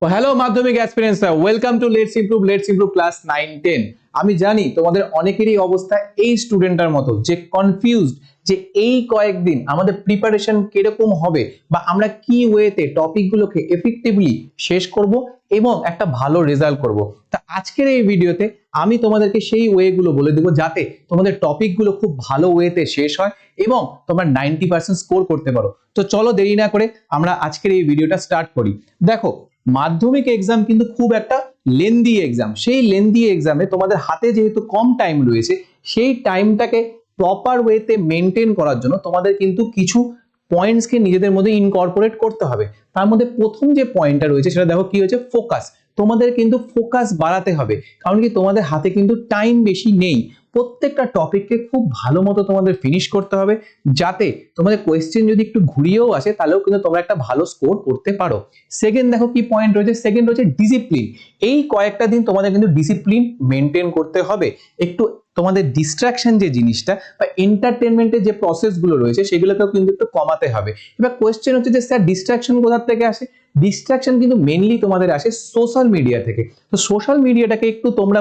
Hello Madhyamik অ্যাসপিরেন্টসরা, welcome to let's improve class 9-10। আমি জানি তোমাদের অনেকেরই অবস্থা এই স্টুডেন্টটার মতো, যে কনফিউজড যে এই কয়েকদিন আমাদের প্রিপারেশন কিরকম হবে বা আমরা কি ওয়েতে টপিকগুলোকে এফেক্টিভলি শেষ করব এবং একটা ভালো রেজাল্ট করব। তা আজকের এই ভিডিওতে আমি তোমাদেরকে সেই ওয়েগুলো বলে দেবো যাতে তোমাদের টপিকগুলো খুব ভালো ওয়েতে শেষ হয় এবং তোমরা 90% স্কোর করতে পারো। তো চলো দেরি না করে আমরা আজকের এই ভিডিওটা স্টার্ট করি। দেখো, মাধ্যমিক এক্সাম কিন্তু খুব একটা লেন্দি এক্সাম। সেই লেন্দি এক্সামে তোমাদের হাতে যেহেতু কম টাইম রয়েছে, সেই টাইমটাকে প্রপার ওয়েতে মেনটেন করার জন্য তোমাদের কিন্তু কিছু পয়েন্টসকে নিজেদের মধ্যে ইনকর্পোরেট করতে হবে। তার মধ্যে প্রথম যে পয়েন্টটা রয়েছে সেটা দেখো কি হয়েছে, ফোকাস। তোমাদের কিন্তু ফোকাস বাড়াতে হবে, কারণ কি তোমাদের হাতে কিন্তু টাইম বেশি নেই। প্রত্যেকটা টপিককে খুব ভালো মতো তোমাদের ফিনিশ করতে হবে, যাতে তোমাদের কোয়েশ্চেন যদি একটু ঘুরিয়েও আসে তাহলেও কিন্তু তোমরা একটা ভালো স্কোর করতে পারো। সেকেন্ড দেখো কি পয়েন্ট রয়েছে, সেকেন্ড রয়েছে ডিসিপ্লিন। এই কয়েকটা দিন তোমাদের কিন্তু ডিসিপ্লিন মেনটেন করতে হবে। একটু তোমাদের ডিস্ট্রাকশন যে জিনিসটা বা এন্টারটেনমেন্টের যে প্রসেসগুলো রয়েছে সেগুলোকেও কিন্তু একটু কমাতে হবে। এবার কোয়েশ্চেন হচ্ছে যে স্যার ডিস্ট্রাকশন কোথা থেকে আসে? ডিস্ট্রাকশন কিন্তু মেনলি তোমাদের আসে সোশ্যাল মিডিয়া থেকে। তো সোশ্যাল মিডিয়াটাকে একটু তোমরা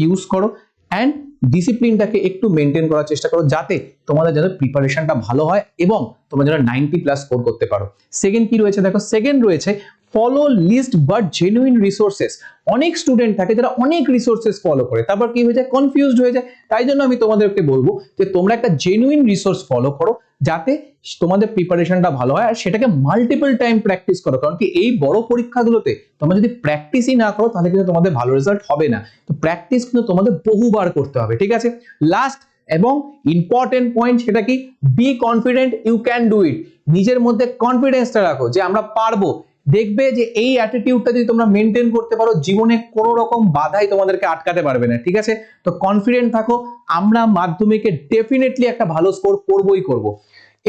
ইউজ করো অ্যান্ড ডিসিপ্লিনটাকে একটু মেনটেন করার চেষ্টা করো, যাতে তোমাদের যেন প্রিপারেশনটা ভালো হয় এবং তোমরা যেন 90+ স্কোর করতে পারো। সেকেন্ড কি রয়েছে দেখো, সেকেন্ড রয়েছে follow list but genuine resources. অনেক স্টুডেন্ট থাকে যারা অনেক রিসোর্সেস ফলো করে, তারপর কি হয়ে যায়, কনফিউজড হয়ে যায়। তাই জন্য আমি তোমাদেরকে বলবো যে তোমরা একটা জেনুইন রিসোর্স ফলো করো, যাতে তোমাদের প্রিপারেশনটা ভালো হয় আর সেটাকে মাল্টিপল টাইম প্র্যাকটিস করো। কারণ কি এই বড় পরীক্ষাগুলোতে তোমরা যদি প্র্যাকটিসই না করো তাহলে কিন্তু তোমাদের ভালো রেজাল্ট হবে না। তো প্র্যাকটিস কিন্তু তোমাদের বহুবার করতে হবে, ঠিক আছে? লাস্ট এবং ইম্পর্টেন্ট পয়েন্ট সেটা কি, be confident, you can do it. নিজের মধ্যে কনফিডেন্সটা রাখো যে আমরা পারবো। দেখবে যে এই অ্যাটিটিউডটা যদি তোমরা মেনটেন করতে পারো, জীবনে কোনো রকম বাধাই তোমাদেরকে আটকাতে পারবে না, ঠিক আছে? তো কনফিডেন্ট থাকো, আমরা মাধ্যমিকে ডেফিনেটলি একটা ভালো স্কোর করবই করব।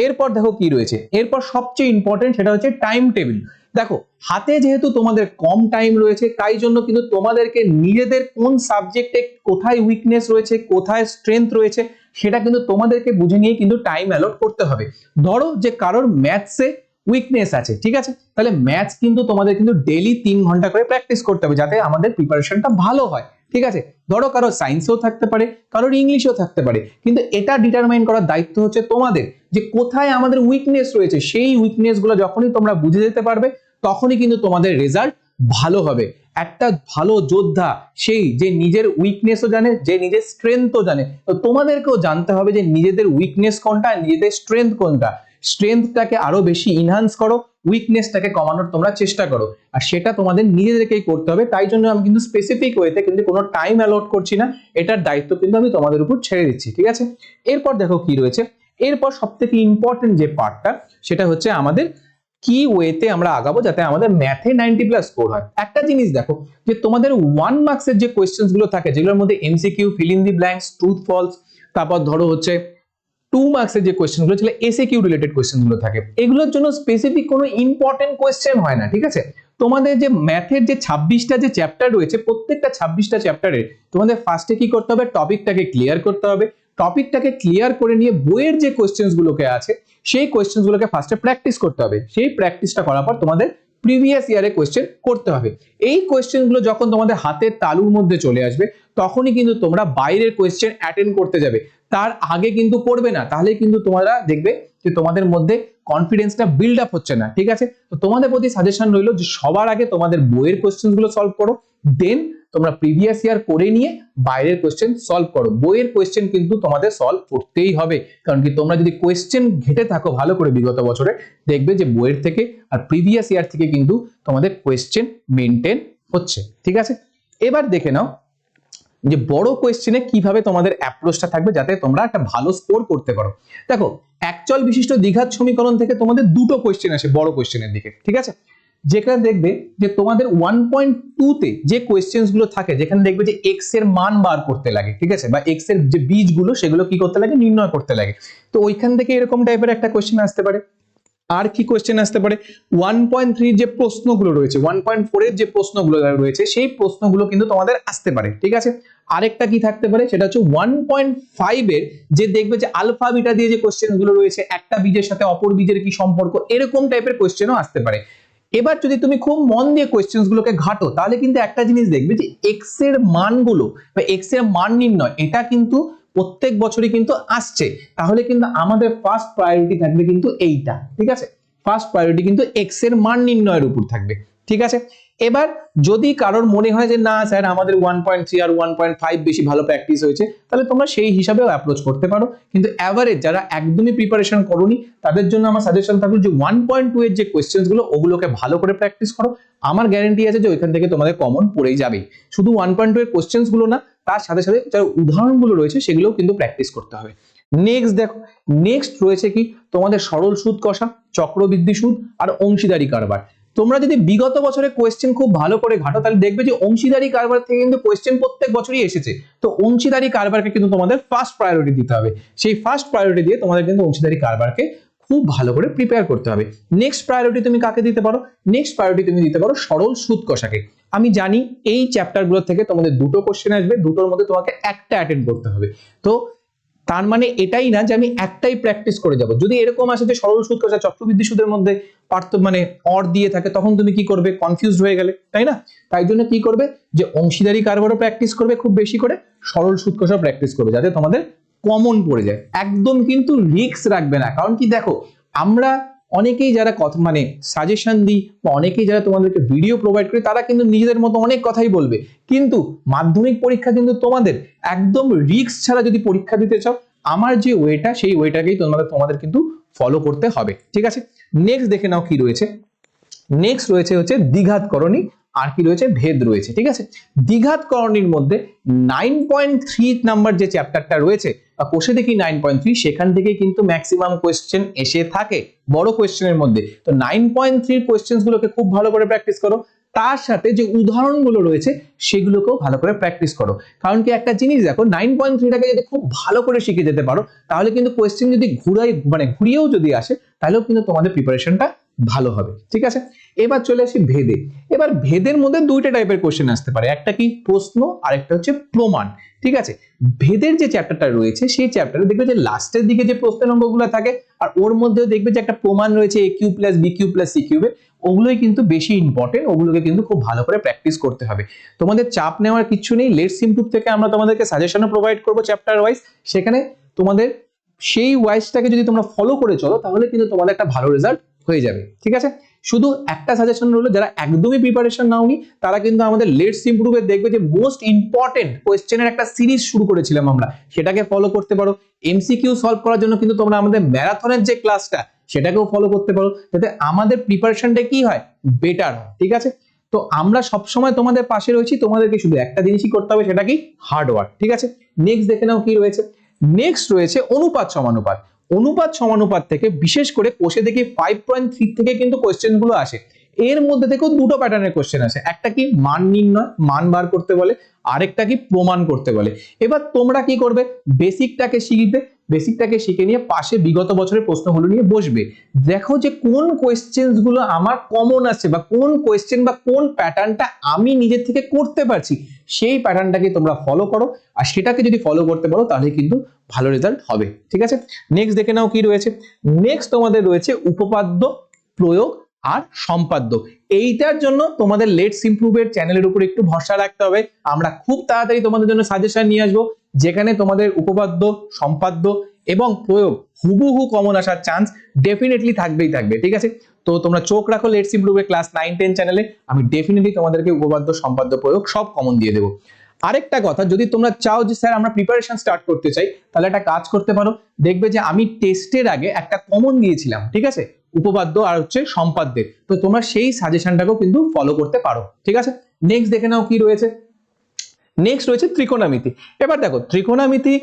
এরপর দেখো কি রয়েছে, এরপর সবচেয়ে ইম্পর্টেন্ট সেটা হচ্ছে টাইম টেবিল। দেখো, হাতে যেহেতু তোমাদের কম টাইম রয়েছে, তাই জন্য কিন্তু তোমাদেরকে নিজেদের কোন সাবজেক্টে কোথায় উইকনেস রয়েছে, কোথায় স্ট্রেংথ রয়েছে, সেটা কিন্তু তোমাদেরকে বুঝে নিয়ে কিন্তু টাইম অ্যালট করতে হবে। ধরো যে কারোর ম্যাথসে উইকনেস আছে, ঠিক আছে, তাহলে ম্যাথস কিন্তু তোমাদের কিন্তু ডেইলি 3 ঘন্টা করে প্র্যাকটিস করতে হবে, যাতে আমাদের প্রিপারেশনটা ভালো হয়, ঠিক আছে? ধরো কারো সায়েন্সেও থাকতে পারে, কারোর ইংলিশেও থাকতে পারে, কিন্তু এটা ডিটারমাইন করার দায়িত্ব হচ্ছে তোমাদের, যে কোথায় আমাদের উইকনেস রয়েছে। সেই উইকনেস গুলো যখনই তোমরা বুঝে যেতে পারবে, তখনই কিন্তু তোমাদের রেজাল্ট ভালো হবে। একটা ভালো যোদ্ধা সেই যে নিজের উইকনেসও জানে, যে নিজের স্ট্রেংথও জানে। তো তোমাদেরকেও জানতে হবে যে নিজেদের উইকনেস কোনটা, নিজেদের স্ট্রেংথ কোনটা। স্ট্রেংথটাকে আরো বেশি ইনহ্যান্স করো, উইকনেসটাকে কমানোর তোমরা চেষ্টা করো, আর সেটা তোমাদের নিজেদেরকেই করতে হবে। তাই জন্য আমি কিন্তু স্পেসিফিক ওয়েতে কিন্তু কোনো টাইম অ্যালট করছি না, এটার দায়িত্ব কিন্তু আমি তোমাদের উপর ছেড়ে দিচ্ছি, ঠিক আছে? এরপর দেখো কি রয়েছে, এরপর সবথেকে ইম্পর্টেন্ট যে পার্টটা সেটা হচ্ছে আমাদের কি ওয়েতে আমরা আগাবো যাতে আমাদের ম্যাথে 90+ স্কোর হয়। একটা জিনিস দেখো, যে তোমাদের 1 মার্কসের যে কোয়েশ্চেন্স গুলো থাকে, যেগুলোর মধ্যে MCQ, fill in the blanks, true false, তারপর ধরো হচ্ছে 2 মার্কসের যে কোয়েশ্চেন গুলো ছিল এসএকিউ রিলেটেড কোয়েশ্চেন গুলো থাকে, এগুলোর জন্য স্পেসিফিক কোনো ইম্পর্টেন্ট কোয়েশ্চেন হয় না, ঠিক আছে? তোমাদের যে ম্যাথের যে 26টা যে চ্যাপ্টার রয়েছে, প্রত্যেকটা 26টা চ্যাপ্টারে তোমাদের ফার্স্টে কি করতে হবে, টপিকটাকে ক্লিয়ার করতে হবে। টপিকটাকে ক্লিয়ার করে নিয়ে বইয়ের যে কোয়েশ্চেন্স গুলোকে আছে সেই কোয়েশ্চেন্স গুলোকে ফার্স্টে প্র্যাকটিস করতে হবে। সেই প্র্যাকটিসটা করার পর তোমাদের প্রিভিয়াস ইয়ারে কোয়েশ্চেন করতে হবে। এই কোয়েশ্চেন গুলো যখন তোমাদের হাতের তালুর মধ্যে চলে আসবে, তখনই কিন্তু তোমরা বাইরের কোয়েশ্চেন অ্যাটেন্ড করতে যাবে। তার আগে কিন্তু করবে না, তাহলে কিন্তু তোমরা দেখবে যে তোমাদের মধ্যে কনফিডেন্সটা বিল্ড আপ হচ্ছে না, ঠিক আছে? তো তোমাদের প্রতি সাজেশন রইলো যে সবার আগে তোমাদের বইয়ের কোয়েশ্চেন গুলো সলভ করো, দেন তোমরা প্রিভিয়াস ইয়ার করে নিয়ে বাইরের কোয়েশ্চেন সলভ করো। বইয়ের কোয়েশ্চেন কিন্তু তোমাদের সলভ করতেই হবে, কারণ কি তোমরা যদি কোয়েশ্চেন ঘেটে থাকো ভালো করে বিগত বছরে, দেখবে যে বইয়ের থেকে আর প্রিভিয়াস ইয়ার থেকে কিন্তু তোমাদের কোয়েশ্চেন মেনটেন হচ্ছে, ঠিক আছে? এবার দেখে নাও যে বড় কোয়েশ্চেনে কিভাবে তোমাদের অ্যাপ্রোচটা থাকবে যাতে তোমরা একটা ভালো স্কোর করতে পারো। দেখো, একচল বিশিষ্ট দ্বিঘাত সমীকরণ থেকে তোমাদের দুটো কোয়েশ্চেন আসে বড় কোয়েশ্চেনের দিকে, ঠিক আছে? যেখানে দেখবে যে তোমাদের 1.2 তে যে কোয়েশ্চেন্স গুলো থাকে, যেখানে দেখবে যে এক্স এর মান বার করতে লাগে, ঠিক আছে, বা এক্স এর যে বীজগুলো সেগুলো কি করতে লাগে, নির্ণয় করতে লাগে। তো ওইখান থেকে এরকম টাইপের একটা কোয়েশ্চেন আসতে পারে। আর কি কোয়েশ্চেন আসতে পারে, 1.3 যে প্রশ্নগুলো রয়েছে, 1.4 এর যে প্রশ্নগুলো রয়েছে সেই প্রশ্নগুলো কিন্তু তোমাদের আসতে পারে, ঠিক আছে? আরেকটা কি থাকতে পারে, সেটা হচ্ছে 1.5 এর যে দেখবে যে আলফা বিটা দিয়ে যে কোয়েশ্চেন গুলো রয়েছে, একটা বীজের সাথে অপর বীজের কি সম্পর্ক, এরকম টাইপের কোয়েশ্চেনও আসতে পারে। এবার যদি তুমি খুব মন দিয়ে কোয়েশ্চেন্স গুলোকে ঘাটো তাহলে কিন্তু একটা জিনিস দেখবে যে এক্স এর মানগুলো বা এক্স এর মান নির্ণয় এটা কিন্তু প্রত্যেক বছরই কিন্তু আসছে, তাহলে কিন্তু আমাদের ফার্স্ট প্রায়োরিটি থাকবে কিন্তু এইটা, ঠিক আছে? ফার্স্ট প্রায়োরিটি কিন্তু এক্স এর মান নির্ণয়ের উপর থাকবে, ঠিক আছে? এবার যদি কারোর মনে হয় যে না স্যার আমাদের 1.3 আর 1.5 বেশি ভালো প্র্যাকটিস হয়েছে, তাহলে তোমরা সেই হিসাবেও অ্যাপ্রোচ করতে পারো। কিন্তু এভারেজ যারা একদমই প্রিপারেশন করোনি তাদের জন্য আমার সাজেশন থাকলো যে 1.2 এর যে কোয়েশ্চেন্স গুলো ওগুলোকে ভালো করে প্র্যাকটিস করো। আমার গ্যারান্টি আছে যে ওইখান থেকে তোমাদের কমন পড়েই যাবে। শুধু 1.2 এর কোয়েশ্চেন্স গুলো না, তার সাথে সাথে যার উদাহরণগুলো রয়েছে সেগুলোও কিন্তু প্র্যাকটিস করতে হবে। নেক্সট দেখো, নেক্সট রয়েছে কি তোমাদের সরল সুদ কষা, চক্রবৃদ্ধি সুদ আর অংশীদারি কারবার। তোমরা যদি বিগত বছরে কোয়েশ্চেন খুব ভালো করে ঘাটো তাহলে দেখবে যে অংশীদারি কারবার থেকে কিন্তু কোয়েশ্চেন প্রত্যেক বছরই এসেছে। তো অংশীদারি কারবারকে কিন্তু তোমাদের ফার্স্ট প্রায়োরিটি দিতে হবে। সেই ফার্স্ট প্রায়োরিটি দিয়ে তোমাদের কিন্তু অংশীদারি কারবারকে খুব ভালো করে প্রিপেয়ার করতে হবে। নেক্সট প্রায়োরিটি তুমি কাকে দিতে পারো? নেক্সট প্রায়োরিটি তুমি দিতে পারো সরল সুদ কষাকে। আমি জানি এই চ্যাপ্টার গুলো থেকে তোমাদের দুটো কোশ্চেন আসবে, দুটোর মধ্যে তোমাকে একটা অ্যাটেন্ড করতে হবে। তো তার মানে এটাই না যে আমি একটাই প্র্যাকটিস করে যাব। যদি এরকম আসে যে সরল সুদ কষা চক্রবৃদ্ধি সুদের মধ্যে মানে অর দিয়ে থাকে, তখন তুমি কি করবে? কনফিউজড হয়ে গেলে, তাই না? তাই জন্য কি করবে যে অংশীদারি কারবারও প্র্যাকটিস করবে খুব বেশি করে, সরল সুদ কষাও প্র্যাকটিস করবে, যাতে তোমাদের কমন পড়ে যায়। একদম কিন্তু রিস্ক রাখবে না, কারণ কি দেখো আমরা অনেকেই যারা কথা মানে সাজেশন দিই বা অনেকেই যারা তোমাদেরকে ভিডিও প্রোভাইড করে তারা কিন্তু নিজেদের মতো অনেক কথাই বলবে, কিন্তু মাধ্যমিক পরীক্ষা কিন্তু তোমাদের একদম রিস্ক ছাড়া যদি পরীক্ষা দিতে চাও, আমার যে ওয়েটা সেই ওয়েটাকেই তোমাদের কিন্তু ফলো করতে হবে, ঠিক আছে? নেক্সট দেখে নাও কি রয়েছে। নেক্সট রয়েছে হচ্ছে দ্বিঘাতকরণী, আর কি রয়েছে? ভেদ রয়েছে, ঠিক আছে? দ্বিঘাতকরণীর মধ্যে 9.3 নাম্বার যে চ্যাপ্টারটা রয়েছে বা কোষে দেখি 9.3, সেখান থেকে কিন্তু ম্যাক্সিমাম কোয়েশ্চেন এসে থাকে বড় কোয়েশ্চেনের মধ্যে। তো 9.3 কোয়েশ্চেন্স গুলোকে খুব ভালো করে প্র্যাকটিস করো, তার সাথে যে উদাহরণগুলো রয়েছে সেগুলোকেও ভালো করে প্র্যাকটিস করো। কারণ কি একটা জিনিস দেখো, 9.3টাকে যদি খুব ভালো করে শিখে যেতে পারো তাহলে কিন্তু কোয়েশ্চেন যদি ঘুরিয়েও যদি আসে তাহলেও কিন্তু তোমাদের প্রিপারেশনটা ভালো হবে, ঠিক আছে? এবার চলে আসি ভেদে। এবার ভেদের মধ্যে দুইটা টাইপের কোশ্চেন আসতে পারে, একটা কি প্রশ্ন আর একটা হচ্ছে প্রমাণ, ঠিক আছে? ভেদের যে চ্যাপ্টারটা রয়েছে সেই চ্যাপ্টারে দেখবে যে লাস্টের দিকে যে প্রশ্নের অঙ্কগুলো থাকে আর ওর মধ্যেও দেখবে যে একটা প্রমাণ রয়েছে a cube plus b cube plus c কিউবে, ওগুলোই কিন্তু বেশি ইম্পর্টেন্ট, ওগুলোকে কিন্তু খুব ভালো করে প্র্যাকটিস করতে হবে। তোমাদের চাপ নেওয়ার কিছু নেই, লেটস ইমপ্রুভ থেকে আমরা তোমাদেরকে সাজেশনও প্রোভাইড করবো চ্যাপ্টার ওয়াইজ, সেখানে তোমাদের সেই ওয়াইজটাকে যদি তোমরা ফলো করে চলো তাহলে কিন্তু তোমাদের একটা ভালো রেজাল্ট হয়ে যাবে, ঠিক আছে? শুধু একটা সাজেশন রইলো, যারা একদমই প্রিপারেশন নাওনি তারা কিন্তু আমাদের লেটস ইমপ্রুভ এর দেখবে যে মোস্ট ইম্পর্টেন্ট কোয়েশ্চেনের একটা সিরিজ শুরু করেছিলাম আমরা, সেটাকে ফলো করতে পারো। এমসিকিউ সলভ করার জন্য কিন্তু তোমরা আমাদের ম্যারাথনের যে ক্লাসটা সেটাকেও ফলো করতে পারো, যাতে আমাদের প্রিপারেশনটা কি হয়? বেটার হয়, ঠিক আছে? তো আমরা সবসময় তোমাদের পাশে রয়েছি, তোমাদেরকে শুধু একটা জিনিসই করতে হবে, সেটা কি? হার্ড ওয়ার্ক, ঠিক আছে? নেক্সট দেখে নাও কি রয়েছে। নেক্সট রয়েছে অনুপাত সমানুপাত। অনুপাত সমানুপাত থেকে বিশেষ করে কোষে দেখি 5.3 থেকে কিন্তু কোশ্চেন গুলো আসে। এর মধ্যে থেকেও দুটো প্যাটার্নের কোশ্চেন আসে, একটা কি মান নির্ণয়, মান বার করতে বলে, আরেকটা কি প্রমাণ করতে বলে। এবার তোমরা কি করবে? বেসিকটাকে শিখবে, বেসিকটাকে শিখে নিয়ে পাশে বিগত বছরের প্রশ্নগুলো নিয়ে বসবে, দেখো যে কোন কোয়েশ্চেন্স গুলো আমার কমন আছে বা কোন কোয়েশ্চেন বা কোন প্যাটার্নটা আমি নিজের থেকে করতে পারছি, সেই প্যাটার্নটাকে তোমরা ফলো করো। আর সেটাকে যদি ফলো করতে পারো তাহলে কিন্তু ভালো রেজাল্ট হবে, ঠিক আছে? নেক্সট দেখে নাও কি রয়েছে। নেক্সট তোমাদের রয়েছে উপপাদ্য, প্রয়োগ আর সম্পাদ্য। এইটার জন্য তোমাদের লেটস ইমপ্রুভ এর চ্যানেলের উপর একটু ভরসা রাখতে হবে। আমরা খুব তাড়াতাড়ি তোমাদের জন্য সাজেশন নিয়ে আসবো, যেখানে তোমাদের উপপাদ্য, সম্পাদ্য এবং প্রয়োগ হুবহু কমন আসার চান্স ডেফিনেটলি থাকবেই থাকবে, ঠিক আছে? তো তোমরা চোখ রাখো লেটস ইমপ্রুভ এর ক্লাস 9-10 চ্যানেলে, আমি ডেফিনেটলি তোমাদেরকে উপপাদ্য, সম্পাদ্য, প্রয়োগ সব কমন দিয়ে দেবো। আরেকটা কথা, যদি তোমরা চাও যে স্যার আমরা প্রিপারেশন স্টার্ট করতে চাই, তাহলে একটা কাজ করতে পারো, দেখবে যে আমি টেস্টের আগে একটা কমন দিয়েছিলাম, ঠিক আছে? উপপাদ্য আর হচ্ছে সম্পাদ্যের, তো তোমরা সেই সাজেশনটাকেও কিন্তু ফলো করতে পারো, ঠিক আছে? নেক্সট দেখে নাও কি রয়েছে। নেক্সট রয়েছে ত্রিকোণমিতি। এবার দেখো, ত্রিকোণমিতি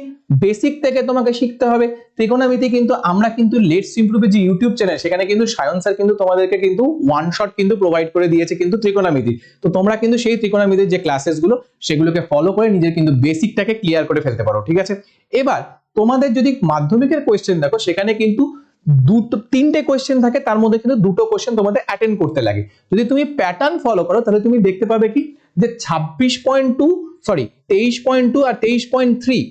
বেসিক থেকে তোমাকে শিখতে হবে। ত্রিকোণমিতি কিন্তু আমরা কিন্তু লেটস ইমপ্রুভ যে ইউটিউব চ্যানেল, সেখানে কিন্তু সায়ন স্যার কিন্তু তোমাদেরকে কিন্তু ওয়ান শট কিন্তু প্রোভাইড করে দিয়েছে কিন্তু ত্রিকোণমিতি। তো তোমরা কিন্তু সেই ত্রিকোণমিতির যে ক্লাসেস গুলো সেগুলোকে ফলো করে নিজের কিন্তু বেসিকটাকে ক্লিয়ার করে ফেলতে পারো, ঠিক আছে? এবার তোমাদের যদি মাধ্যমিকের কোয়েশ্চেন দেখো, সেখানে কিন্তু তিনটে কোয়েশ্চেন থাকে, তার মধ্যে কিন্তু দুটো কোয়েশ্চেন তোমাদের অ্যাটেন্ড করতে লাগে। যদি তুমি প্যাটার্ন ফলো করো তাহলে তুমি দেখতে পাবে কি যে 23.2 আর 23.3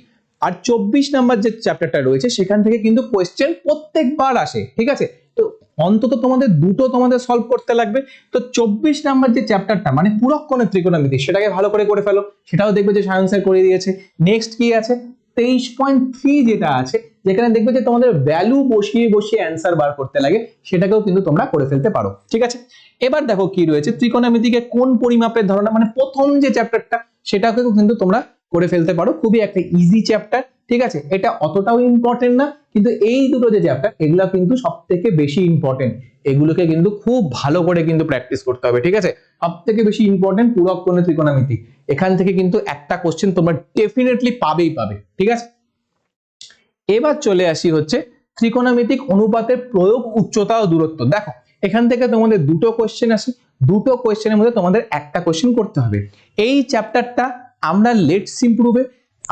আর 24 নাম্বার যে চ্যাপ্টারটা রয়েছে সেখান থেকে কিন্তু কোয়েশ্চেন প্রত্যেকবার আসে, ঠিক আছে? তো অন্তত তোমাদের দুটো তোমাদের সলভ করতে লাগবে। তো 24 নাম্বার যে চ্যাপ্টারটা মানে পূরক কোণের ত্রিকোণমিতি, সেটাকে ভালো করে করে ফেলো, সেটাও দেখবে যে সায়ন স্যার করে দিয়েছে। নেক্সট কি আছে 23.3 যেটা আছে, যেখানে দেখবে যে তোমাদের ভ্যালু বসিয়ে বসিয়ে অ্যান্সার বার করতে লাগে, সেটাকেও কিন্তু তোমরা করে ফেলতে পারো। ঠিক আছে, এবার দেখো কি রয়েছে ত্রিকোণমিতিকে কোন পরিমাপের ধারণা, মানে প্রথম যে চ্যাপ্টারটা সেটাকেও কিন্তু তোমরা করে ফেলতে পারো। খুবই একটা ইজি চ্যাপ্টার। ঠিক আছে, এটা অতটাও ইম্পর্টেন্ট না, কিন্তু এই দুটো যে চ্যাপ্টার এগুলো কিন্তু সব থেকে বেশি ইম্পর্টেন্ট। এগুলোকে কিন্তু খুব ভালো করে কিন্তু প্র্যাকটিস করতে হবে। ঠিক আছে, সব থেকে বেশি ইম্পর্টেন্ট পূরক কোণের ত্রিকোণমিতি। এখান থেকে কিন্তু একটা কোশ্চেন তোমরা ডেফিনেটলি পাবেই পাবে। ঠিক আছে, এবার চলে আসি হচ্ছে ত্রিকোণমিতিক অনুপাতের প্রয়োগ, উচ্চতা ও দূরত্ব। দেখো এখান থেকে তোমাদের দুটো কোশ্চেন আসে, দুটো কোশ্চেনের মধ্যে তোমাদের একটা কোশ্চেন করতে হবে। এই চ্যাপ্টারটা আমরা লেটস ইমপ্রুভে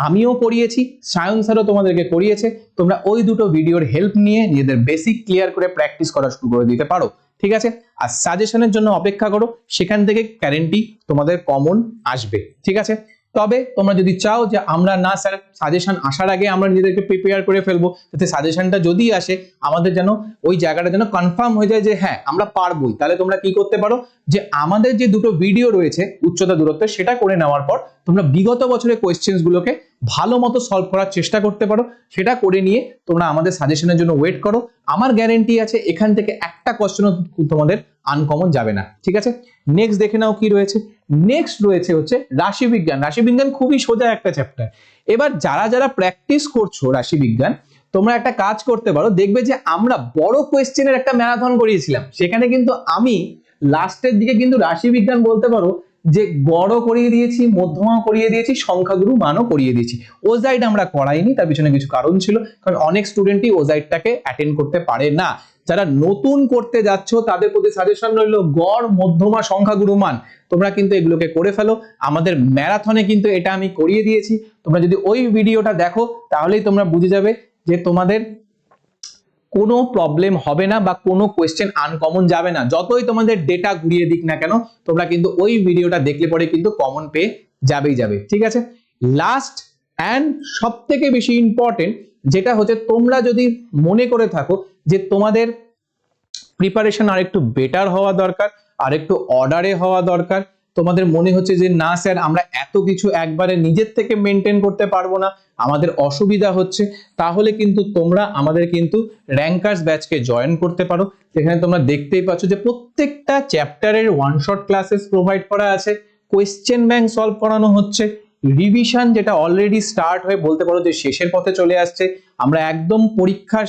আমিও করিয়েছি, সায়ন স্যারও তোমাদেরকে করিয়েছে। তোমরা ওই দুটো ভিডিওর হেল্প নিয়ে নিজেদের বেসিক ক্লিয়ার করে প্র্যাকটিস করা শুরু করে দিতে পারো। ঠিক আছে, আর সাজেশনের জন্য অপেক্ষা করো, সেখান থেকে গ্যারান্টি তোমাদের কমন আসবে। ঠিক আছে, তবে তোমরা যদি চাও যে আমরা না স্যার সাজেশন আসার আগে আমরা নিজেদেরকে প্রিপেয়ার করে ফেলবো, যাতে সাজেশনটা যদি আসে আমাদের যেন ওই জায়গাটা যেন কনফার্ম হয়ে যায় যে হ্যাঁ আমরা পারবোই, তাহলে তোমরা কি করতে পারো যে আমাদের যে দুটো ভিডিও রয়েছে উচ্চতা দূরত্বের, সেটা করে নেওয়ার পর তোমরা বিগত বছরের কোয়েশ্চেন্স গুলোকে ভালো মতো সলভ করার চেষ্টা করতে পারো। সেটা করে নিয়ে তোমরা আমাদের সাজেশনের জন্য ওয়েট করো। আমার গ্যারান্টি আছে এখান থেকে একটা কোশ্চেনও তোমাদের আনকমন যাবে না। ঠিক আছে, নেক্সট দেখে নাও কি রয়েছে। নেক্সট রয়েছে হচ্ছে রাশিবিজ্ঞান। রাশিবিজ্ঞান খুবই সোজা একটা চ্যাপ্টার। এবার যারা যারা প্র্যাকটিস করছো রাশিবিজ্ঞান, তোমরা একটা কাজ করতে পারো, দেখবে যে আমরা বড় কোয়েশ্চেনের একটা ম্যারাথন করিয়েছিলাম, সেখানে কিন্তু আমি লাস্টের দিকে কিন্তু রাশিবিজ্ঞান বলতে পারো যে গড় করিয়ে দিয়েছি, মধ্যমা করিয়ে দিয়েছি, সংখ্যাগুরু মানও করিয়ে দিয়েছি। ওজাইড আমরা করাইনি, তার পিছনে কিছু কারণ ছিল, কারণ অনেক স্টুডেন্টই ওজাইডটাকে অ্যাটেন্ড করতে পারে না। যারা নতুন করতে যাচ্ছ তাদের প্রতি সাজেশন রইল গড়, মধ্যমা, সংখ্যাগুরু মান তোমরা কিন্তু এগুলোকে করে ফেলো। আমাদের ম্যারাথনে কিন্তু এটা আমি করিয়ে দিয়েছি। তোমরা যদি ওই ভিডিওটা দেখো তাহলেই তোমরা বুঝে যাবে যে তোমাদের কোনো প্রবলেম হবে না বা কোনো কোয়েশ্চেন আনকমন যাবে না। যতই তোমাদের ডেটা ঘুরিয়ে দিক না কেন, তোমরা কিন্তু ওই ভিডিওটা দেখলে পরে কিন্তু কমন পেয়ে যাবেই যাবে। ঠিক আছে, লাস্ট অ্যান্ড সব থেকে বেশি ইম্পর্টেন্ট যেটা হচ্ছে, তোমরা যদি মনে করে থাকো যে তোমাদের প্রিপারেশন আর একটু বেটার হওয়া দরকার, আর একটু অর্ডারে হওয়া দরকার, তোমাদের মনে হচ্ছে যে না স্যার আমরা এত কিছু একবারে নিজের থেকে মেনটেন করতে পারবো না, আমাদের অসুবিধা হচ্ছে, তাহলে কিন্তু তোমরা আমাদের কিন্তু র্যাঙ্কার্স ব্যাচকে জয়েন করতে পারো। সেখানে তোমরা দেখতেই পাচ্ছ যে প্রত্যেকটা চ্যাপ্টারের ওয়ান শট ক্লাসেস প্রোভাইড করা আছে, কোয়েশ্চেন ব্যাংক সলভ করানো হচ্ছে, রিভিশন যেটা অলরেডি স্টার্ট হয়ে বলতে পারো যে শেষের পথে চলে আসছে। আমরা একদম পরীক্ষা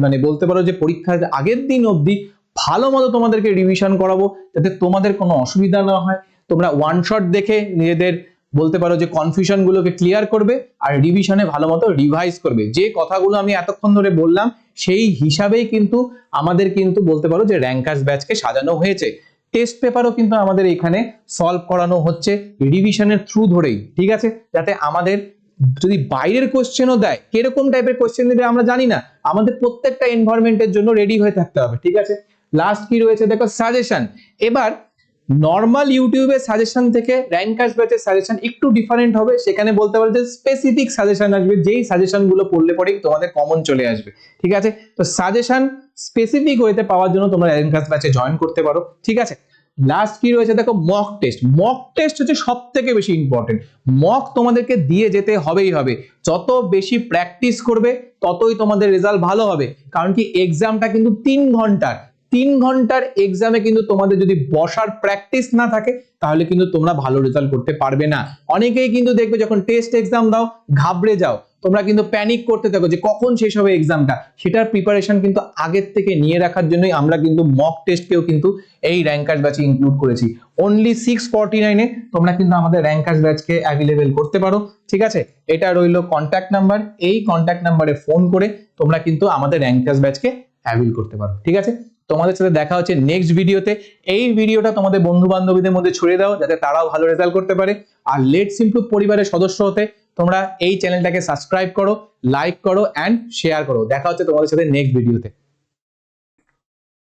মানে বলতে পারো যে পরীক্ষার আগের দিন অবধি ভালো মতো তোমাদেরকে রিভিশন করাবো, যাতে তোমাদের কোনো অসুবিধা না হয়। তোমরা ওয়ান শট দেখে নিজেদের বলতে পারো যে কনফিউশন গুলোকে ক্লিয়ার করবে, আর রিভিশনে ভালো মতো রিভাইজ করবে। যে কথাগুলো আমি এতক্ষণ ধরে বললাম সেই হিসাবেই কিন্তু আমাদের কিন্তু বলতে পারো যে র্যাঙ্কার্স ব্যাচকে সাজানো হয়েছে। টেস্ট পেপারও কিন্তু আমাদের এখানে সলভ করানো হচ্ছে রিভিশনের থ্রু ধরেই। ঠিক আছে, যাতে আমাদের যদি বাইরের কোশ্চেনও দেয়, কিরকম টাইপের কোশ্চেন দেবে আমরা জানি না, আমাদের প্রত্যেকটা এনভায়রনমেন্টের জন্য রেডি হয়ে থাকতে হবে। ঠিক আছে, লাস্ট কি রয়েছে দেখো সাজেশন। এবার নর্মাল ইউটিউবের সাজেশন থেকে র্যাঙ্কার্স ব্যাচের সাজেশন একটু ডিফারেন্ট হবে। সেখানে বলতে পারো যে স্পেসিফিক সাজেশন আসবে, যেই সাজেশন গুলো পড়লে পরেই তোমাদের কমন চলে আসবে। ঠিক আছে, তো সাজেশন স্পেসিফিক ওয়েতে পাওয়ার জন্য তোমরা র্যাঙ্কার্স ব্যাচে জয়েন করতে পারো। ঠিক আছে, লাস্ট কি রয়েছে দেখো মক টেস্ট। মক টেস্ট হচ্ছে সব থেকে বেশি ইম্পর্টেন্ট। মক তোমাদেরকে দিয়ে যেতে হবেই হবে। যত বেশি প্র্যাকটিস করবে ততই তোমাদের রেজাল্ট ভালো হবে। কারণ কি এক্সামটা কিন্তু 3 ঘন্টার, 3 ঘন্টার এক্সামে কিন্তু তোমাদের যদি বসার প্র্যাকটিস না থাকে তাহলে কিন্তু তোমরা ভালো রেজাল্ট করতে পারবে না। অনেকেই কিন্তু দেখবে যখন টেস্ট এক্সাম দাও ঘাবড়ে যাও, তোমরা কিন্তু প্যানিক করতে থাকো যে কখন শেষ হবে এক্সামটা। সেটার প্রিপারেশন কিন্তু আগের থেকে নিয়ে রাখার জন্যই আমরা কিন্তু মক টেস্টকেও কিন্তু এই র্যাঙ্কার্স ব্যাচে ইনক্লুড করেছি। অনলি 649 এ তোমরা কিন্তু আমাদের র্যাঙ্কার্স ব্যাচকে অ্যাভেলেবেল করতে পারো। ঠিক আছে, এটা রইলো কন্ট্যাক্ট নাম্বার। এই কন্ট্যাক্ট নাম্বারে ফোন করে তোমরা কিন্তু আমাদের র্যাঙ্কার্স ব্যাচকে অ্যাভেল করতে পারো। ঠিক আছে, তোমাদের সাথে দেখা হচ্ছে নেক্সট ভিডিওতে। এই ভিডিওটা তোমাদের বন্ধু বান্ধবীদের মধ্যে ছড়িয়ে দাও, যাতে তারাও ভালো রেজাল্ট করতে পারে। আর লেটস ইমপ্রুভ পরিবারের সদস্য হতে তোমরা এই চ্যানেলটাকে সাবস্ক্রাইব করো, লাইক করো এন্ড শেয়ার করো। দেখা হচ্ছে তোমাদের সাথে নেক্সট ভিডিওতে।